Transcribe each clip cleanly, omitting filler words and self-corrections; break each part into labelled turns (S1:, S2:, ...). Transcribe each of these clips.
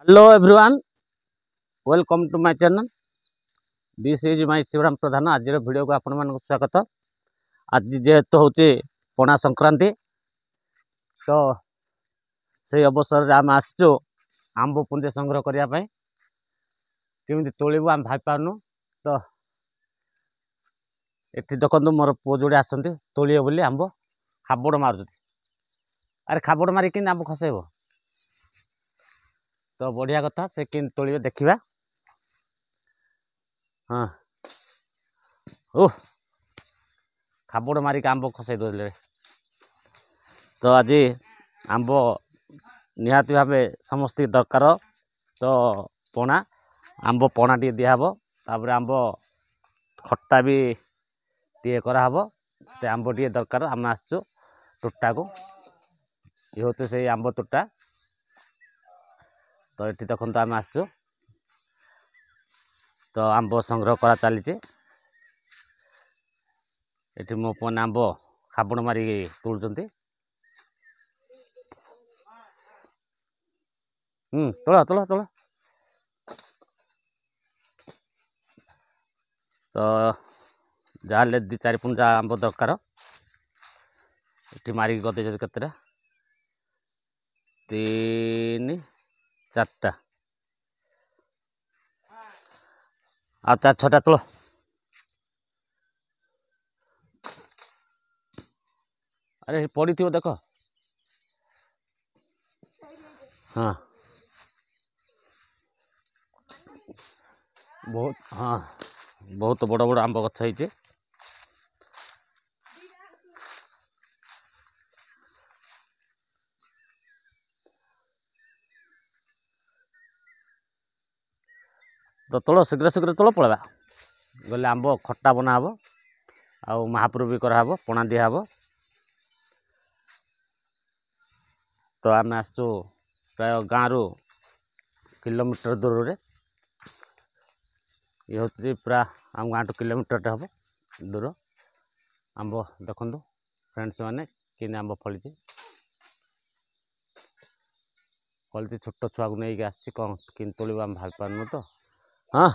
S1: Hello everyone, welcome to my channel. This is my Shivram प्रधान. आज video को आपण मान स्वागत. आज जेहेतु हूँ पणा संक्रांति तो से अवसर में आम आसचु आंब पुंजे संग्रह करने केमी तोलू आम भाई पार्नु. तो ये देखो मोर पुओ जोड़े आसती तोलिए बोली आंब खाबड़ मार. अरे खाबड़ मारिक आंब खसेब तो बढ़िया कथा से कि तोलिए देखा. हाँ ओह खाबड़ मारिक आंब खसई दे. तो आज आंब निहाती भाव समस्त दरकार. तो पणा आंब पणा टे दिहब तापर आंब खट्टा भी टे कराहब. तो आंब टे दरकार. आम आसचु तोटा को ये हूँ से आंब तोटा. तो ये देखो आम आसचु तो आंब संग्रह करा चली. ये मो पन आंब खाबड़ मारी तोड़ुंट. तोला तोला तोला. तो जहाँ दी चार पुंजा आंब दरकार. ये मारिक गदे केतटा 3 4टा आ 4 6टा तोल. अरे पड़ी थी देख. हाँ बहुत हाँ बहुत बड़ बड़ आंब गछ है. तो तोल शीघ्र शीघ्र तोल पड़ा गले आंब खट्टा बनाब आउ महाप्रभु भी कराब पणा दिहब. तो आम आसचु प्राय गाँव किलोमीटर दूर रे. ये हूँ पूरा आम गाँव किलोमीटर हम दूर. आंब देखु फ्रेंड्स मैंने कि आंब फली फली छोट छुआ को लेकिन आसी कौन कि तोड़ आम भाई पार्नु. तो हाँ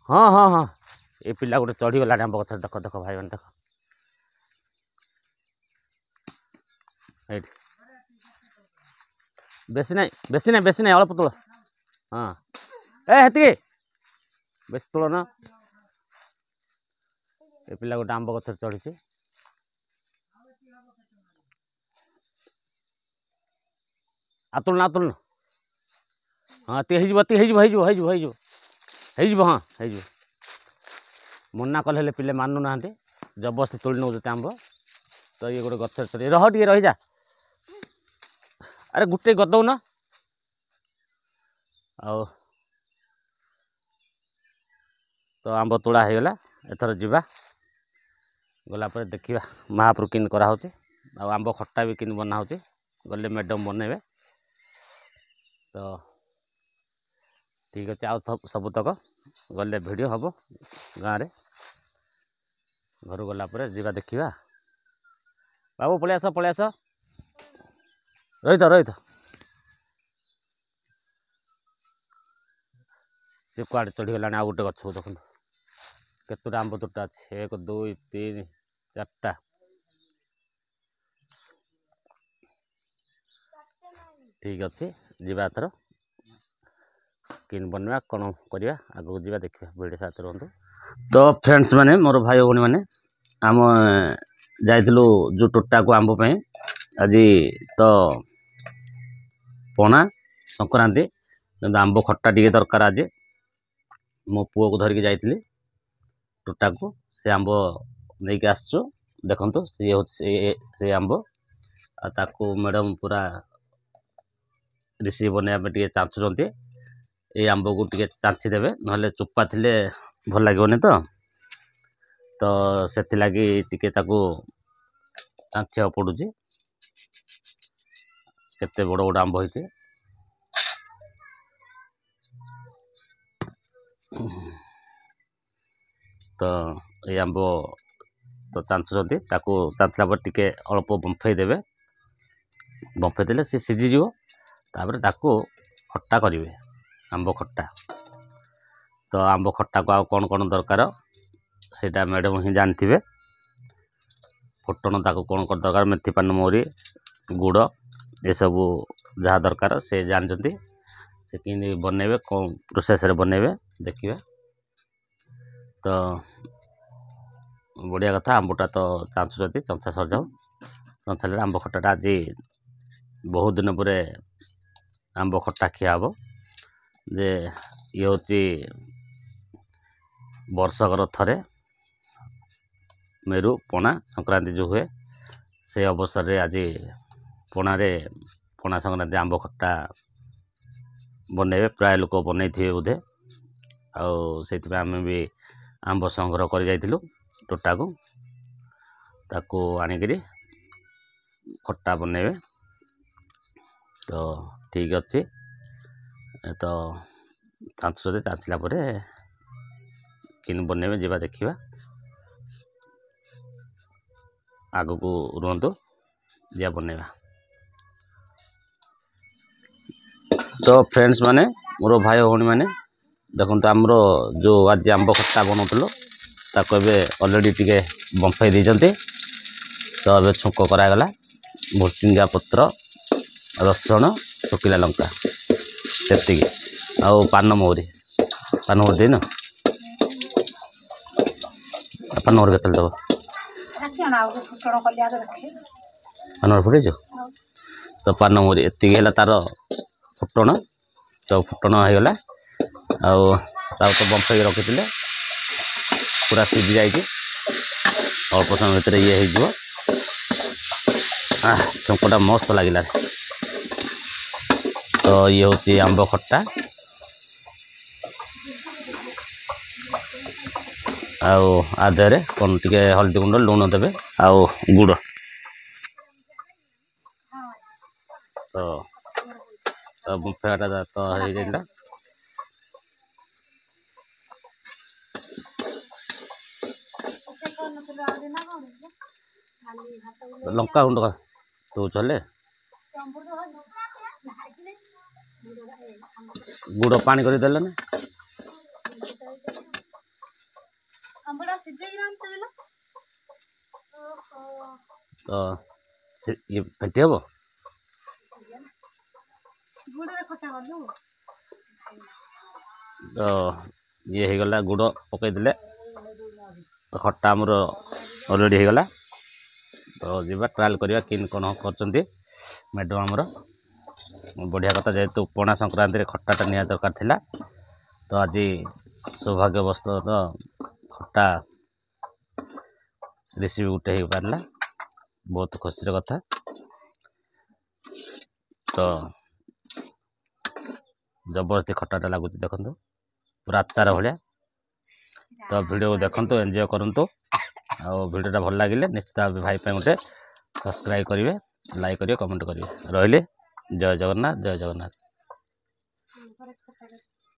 S1: हाँ हाँ हाँ ये पिला गोटे चढ़ीगला आंब गछ. देख देख भाई मैंने देख ये बेसी नहीं अल्प तोल. हाँ ए बेस तोल ना. ये पिला गोटे आंब गछ चढ़ी आतुल ना. हाँ ती हाँ हो मना कले पिले मानु ना जबरदस्ती तोड़ नौ आंब. तो ये गोटे गछ चढ़ी रह टे रही जा. अरे गोटे गदौ ना आओ. तो आंब तोड़ा हो गला. एथर जीवा गला पर देखा महाप्रभु किन करा होचे. आंब खट्टा भी किन बना होचे गले मैडम बनइबे. तो ठीक अच्छे आउ सबुतक गले वीडियो हम गाँव में घर गला जीवा देखा. बाबू पलि आस रही था सी कुआड़े चढ़ीगला. आ गोटे गछ देख केतटा आंब तोटा अच्छे 1 2 3 4टा. ठीक अच्छे जीवा एथर किन बनवा कौन करवा आगू जीवा देखा वीडियो साथ रुहतु. तो फ्रेंड्स मैंने मोर भाई भौणी मैंने आम जाइलु जो तोटा को आंब पे आज तो पणा संक्रांति आंब खट्टा टे दरकार. आज मो पुओ को धरिकी जाइली तोटा को से आंब नहीं आसचु. देखु सी हूँ से आंब आकु मैडम पूरा रिसीव बनवाई टे चाचुंट. ये आंब को टे चाची देवे ना चोपा थिले भल लगे. तो से टे चाचा पड़ू केते बड़ बड़ आंब होइछे. तो ये आंब तो चाचुंट चाचला पर टे अल्प बंफई देवे. बंफई देले सी सीझीज तापर ताकू ଖଟା କରିବେ, ଆମ୍ବ ଖଟା। ତ ଆମ୍ବ ଖଟାକୁ ଆଉ କ'ଣ କ'ଣ ଦରକାର ସେଇଟା ମ୍ୟାଡ଼ାମ୍ ହିଁ ଜାଣିଥିବେ। ଫୁଟଣ ତାକୁ କ'ଣ କ'ଣ ଦରକାର, ମେଥି ପାନମହୁରି, ଗୁଡ଼ ଏସବୁ ଯାହା ଦରକାର ସେ ଜାଣିଛନ୍ତି। ସେ କେମିତି ବନେଇବେ, କ'ଣ ପ୍ରୋସେସ୍ରେ ବନେଇବେ ଦେଖିବା। ତ ବଢ଼ିଆ କଥା, ଆମ୍ବଟା ତ ଚାଞ୍ଚୁଛନ୍ତି, ଚଞ୍ଚା ସରିଯାଉ। ଚଞ୍ଚା ହେଲେ ଆମ୍ବ ଖଟାଟା ଆଜି ବହୁତ ଦିନ ପରେ ଆମ୍ବ ଖଟା ଖିଆ ହେବ। ଯେ ଇଏ ହେଉଛି ବର୍ଷକର ଥରେ ମେରୁ ପଣା ସଂକ୍ରାନ୍ତି ଯେଉଁ ହୁଏ, ସେ ଅବସରରେ ଆଜି ପଣା ସଂକ୍ରାନ୍ତି ଆମ୍ବ ଖଟା ବନେଇବେ। ପ୍ରାୟ ଲୋକ ବନେଇଥିବେ ବୋଧେ। ଆଉ ସେଇଥିପାଇଁ ଆମେ ବି ଆମ୍ବ ସଂଗ୍ରହ କରି ଯାଇଥିଲୁ ତୋଟାକୁ, ତାକୁ ଆଣିକିରି ଖଟା ବନେଇବେ। ତ ଠିକ୍ ଅଛି, ତ ଚାଞ୍ଚୁଛନ୍ତି, ଚାଞ୍ଚିଲା ପରେ କେମିତି ବନେଇବେ ଯିବା ଦେଖିବା। ଆଗକୁ ରୁହନ୍ତୁ, ଯିବା ବନେଇବା। ତ ଫ୍ରେଣ୍ଡସ୍ ମାନେ, ମୋର ଭାଇ ଭଉଣୀ ମାନେ ଦେଖନ୍ତୁ, ଆମର ଯେଉଁ ଆଜି ଆମ୍ବ ଖଟା ବନାଉଥିଲୁ ତାକୁ ଏବେ ଅଲରେଡ଼ି ଟିକେ ବମ୍ଫେଇ ଦେଇଛନ୍ତି। ତ ଏବେ ଛୁଙ୍କ କରାଗଲା, ଭୃଷଙ୍ଗା ପତ୍ର, ରସୁଣ, ଶୁଖିଲା ଲଙ୍କା, ସେତିକି। ଆଉ ପାନମହୁରି ଦେଇନ? ପାନମହୁରି କେତେବେଳେ ଦେବ? ପାନମହୁରି ଫୁଟେଇଛୁ? ତ ପାନମହୁରି ଏତିକି ହେଲା ତାର ଫୁଟଣ। ତ ଫୁଟଣ ହେଇଗଲା, ଆଉ ତାକୁ ତ ବମ୍ଫେଇକି ରଖିଥିଲେ, ପୁରା ସିଝି ଯାଇଛି। ଅଳ୍ପ ସମୟ ଭିତରେ ଇଏ ହେଇଯିବ। ଛୁଙ୍କଟା ମସ୍ତ ଲାଗିଲା। ତ ଇଏ ହେଉଛି ଆମ୍ବ ଖଟା। ଆଉ ଆ ଦେହରେ କ'ଣ ଟିକେ ହଳଦୀ ଗୁଣ୍ଡ, ଲୁଣ ଦେବେ, ଆଉ ଗୁଡ଼। ତ ବମ୍ଫେଇବାଟା ତ ହେଇଯାଇଥିଲା। ଲଙ୍କା ଗୁଣ୍ଡ ଦେଉଛୁ ହେଲେ ଗୁଡ଼ ପାଣି କରି ଦେଲେନି। ତ ଇଏ ଫେଣ୍ଟି ହେବ। ତ ଇଏ ହେଇଗଲା, ଗୁଡ଼ ପକାଇଦେଲେ, ଖଟା ଆମର ଅଲରେଡ଼ି ହେଇଗଲା। ତ ଯିବା ଟ୍ରାଏଲ୍ କରିବା କେମିତି କ'ଣ କରୁଛନ୍ତି ମ୍ୟାଡ଼ାମ୍ ଆମର। ବଢ଼ିଆ କଥା, ଯେହେତୁ ପଣା ସଂକ୍ରାନ୍ତିରେ ଖଟାଟା ନିହାତି ଦରକାର ଥିଲା। ତ ଆଜି ସୌଭାଗ୍ୟବଶତଃ ଖଟା ରେସିପି ଗୋଟେ ହେଇପାରିଲା, ବହୁତ ଖୁସିର କଥା। ତ ଜବରଦସ୍ତି ଖଟାଟା ଲାଗୁଛି, ଦେଖନ୍ତୁ ପୁରା ଆଚାର ଭଳିଆ। ତ ଭିଡ଼ିଓକୁ ଦେଖନ୍ତୁ, ଏନ୍ଜୟ କରନ୍ତୁ। ଆଉ ଭିଡ଼ିଓଟା ଭଲ ଲାଗିଲେ ନିଶ୍ଚିତ ଭାବେ ଭାଇ ପାଇଁ ଗୋଟେ ସବସ୍କ୍ରାଇବ୍ କରିବେ, ଲାଇକ୍ କରିବେ, କମେଣ୍ଟ କରିବେ। ରହିଲି, ଜୟ ଜଗନ୍ନାଥ, ଜୟ ଜଗନ୍ନାଥ।